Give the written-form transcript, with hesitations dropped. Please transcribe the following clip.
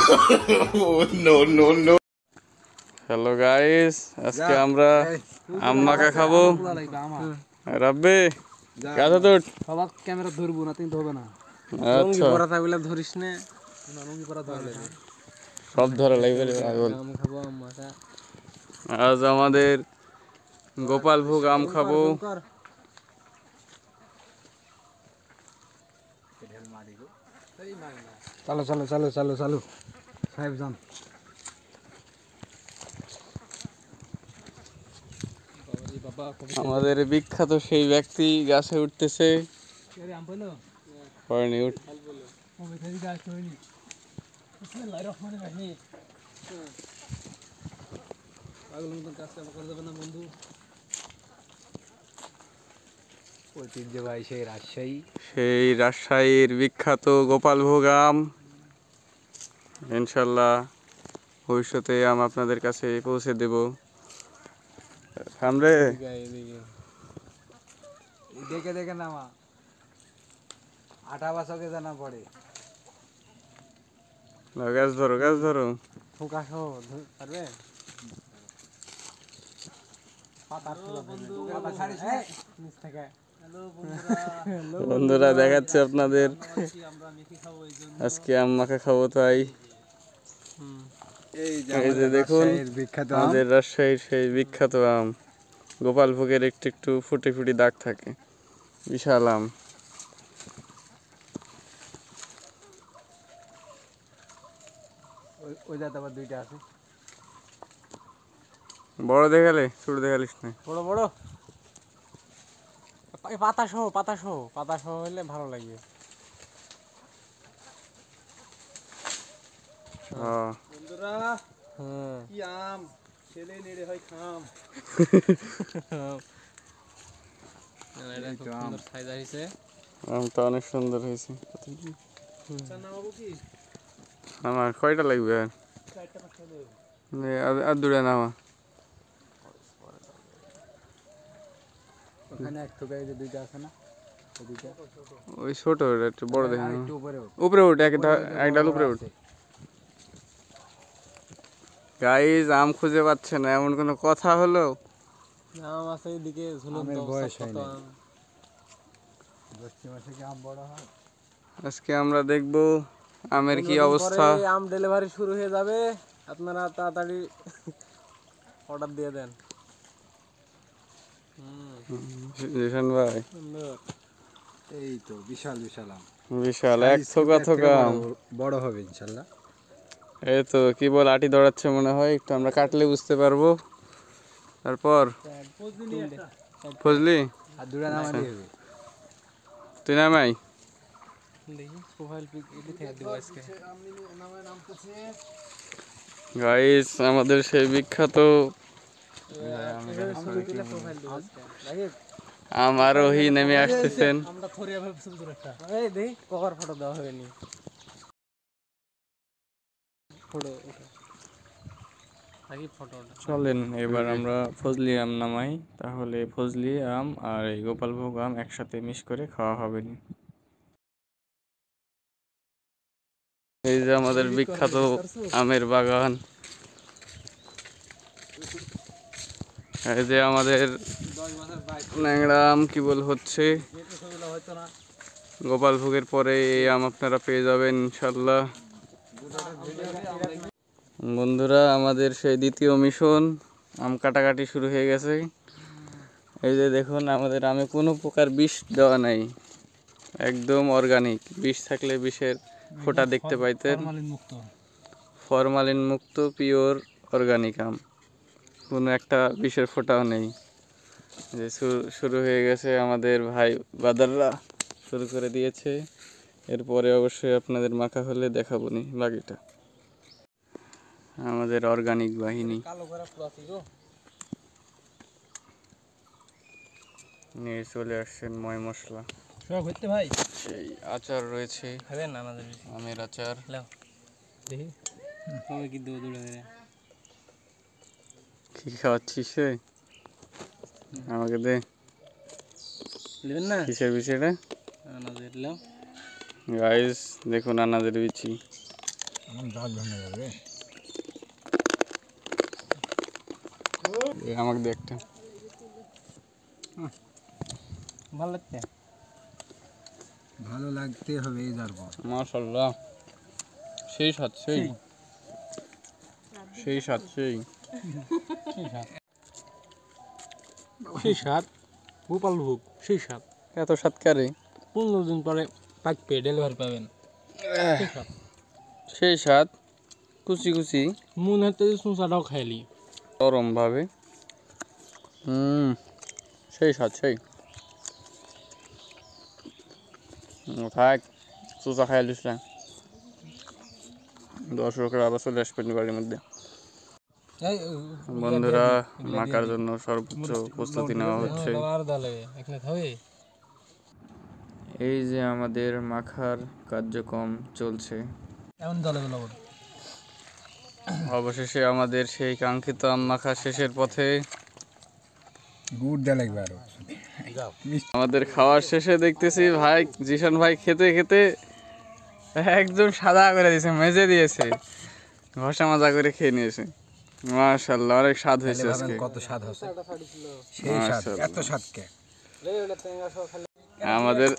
No no no. Hello guys, আজকে আমরা আম মাখা খাবো। রাব্বে কাছে তো সবাক ক্যামেরা ধরবো না, তুমি ধরবে না। আচ্ছা পরা থাকলে ধরিস না, নঙ্গি পরা ধরলে সব ধরে লাগবে রে পাগল। আম খাবো, আম মাখা। আজ আমাদের গোপাল ভোগ আম খাবো। চলো চলো চলো চলো চলো সাহেব যান। আমাদের বিখ্যাত সেই ব্যক্তি গাছে উঠতেছে। পড়েনি উঠ। ঐতিহ্যবাহী সেই রাজশাহী, সেই রাজশাহীর বিখ্যাত গোপাল ভোগ আম। ইনশাল্লাহ ভবিষ্যতে আম আপনাদের কাছে পৌঁছে দেব। সামনে দেখে দেখে নামা, আটা বাসকে জানা পড়ে। গাছ ধরো গাছ ধরো। ফোকা সহ পারবে। বন্ধুরা দেখাচ্ছে আপনাদের আজকে আম মাখা খাবো, তাই এই যে দেখুন আমাদের রাজশাহীর সেই বিখ্যাত আম। গোপাল ভোগের একটু একটু ফুটি ফুটি দাগ থাকে, বিশাল আম। ওই জাত আবার দুইটা আছে, বড় দেখালে ছোট দেখালিস না। বড় বড় পাতা সহ, পাতা সহ, পাতা সহ হলে ভালো লাগবে। বন্ধুরা কি আম ছেলে নেড়ে হয় খাম। আমটা অনেক সুন্দর হয়েছে। আমার কয়টা লাগবে আর দুটা নামা। দুইটা আছে না, ওই ছোট একটু বড় দেখে উপরে উঠ, এক ডাল উপরে উঠ। গাইস আম খুঁজে পাচ্ছে না, এমন কোনো কথা হলো? আম আছে এদিকে ঝুলন্ত অবস্থা। আজকে আমরা দেখব আমের কি অবস্থা। আম ডেলিভারি শুরু হয়ে যাবে, আপনারা তাড়াতাড়ি অর্ডার দিয়ে দেন। জিশান ভাই এই তো বিশাল বিশাল আম, বিশাল এক থোকা থোকা আম, বড় হবে ইনশাল্লাহ। এই তো কি বল আটি দৌড়াচ্ছে মনে হয়, একটু আমরা কাটলে বুঝতে পারবো। তারপর ফজলি আর দুটা নামাই হবে, তুই নামাই। গাইস আমাদের সেই বিখ্যাত আমারোহী নেমে আসতেছেন। ফটো দেওয়া হয়নি। চলেন এবার আমরা ফজলি আম নামাই, তাহলে ফজলি আম আর এই গোপালভোগ আম একসাথে মিক্স করে খাওয়া হবে না। এই যে আমাদের বিখ্যাত আমের বাগান, এই যে আমাদের ন্যাংরা আম কি বল হচ্ছে। গোপাল ভোগের পরে এই আম আপনারা পেয়ে যাবেন ইনশাল্লাহ। বন্ধুরা আমাদের সেই দ্বিতীয় মিশন, আম কাটাকাটি শুরু হয়ে গেছে। এই যে দেখুন আমাদের আমে কোনো প্রকার বিষ দেওয়া নাই, একদম অর্গানিক। বিষ থাকলে বিষের ফোঁটা দেখতে পাইতেন। ফরমালিন মুক্ত পিওর অর্গানিক আম, কোনো একটা বিষের ফোঁটাও নেই। যে শুরু হয়ে গেছে আমাদের ভাই বাদাররা শুরু করে দিয়েছে। এরপরে অবশ্যই আপনাদের মাখা হলে দেখাবো নি বাকিটা। আমাদের অর্গানিক বাহিনী নিয়ে চলে আসছেন ময় মশলা। ভাই সেই আচার রয়েছে, আমের আচার। কি খাওয়াচ্ছিস রে? আমাকে দে। কিসের বিষয়টা? গাইস দেখুন আনাজের বিচি, আমাকে দে একটা। ভালো লাগছে, ভালো লাগতে হবে এই যার পর। মাশাআল্লাহ, সেই স্বাদ, সেই সেই স্বাদ, সেই সেই স্বাদ গোপাল ভোগ, সেই স্বাদ। এত স্বাদ কারে? 15 দিন পরে পাকবে, ডেলিভারি পাবেন। সেই স্বাদ, কুচি কুচি মনে হচ্ছে যে সুসাটাও খাইলি। গরম ভাবে। সেই স্বাদ, সেই খাই চুচা খাই লিস না। দর্শকরা আবার চলে আসবেন বাড়ির মধ্যে। বন্ধুরা, মাখার জন্য সর্বোচ্চ প্রস্তুতি নেওয়া হচ্ছে। এই যে আমাদের মাখার কার্যক্রম চলছে। অবশেষে আমাদের সেই কাঙ্ক্ষিত আম মাখা শেষের পথে। গুড় দেওয়া লাগবে আরো। আমাদের খাওয়ার শেষে দেখতেছি ভাই, জিশান ভাই খেতে খেতে একদম সাদা করে দিয়েছে, মেজে দিয়েছে, ঘষা মাজা করে খেয়ে নিয়েছে। মাশাআল্লাহ, অনেক স্বাদ হয়েছে আজকে। কত স্বাদ হচ্ছে, সেই স্বাদ, এত স্বাদ কে? আমাদের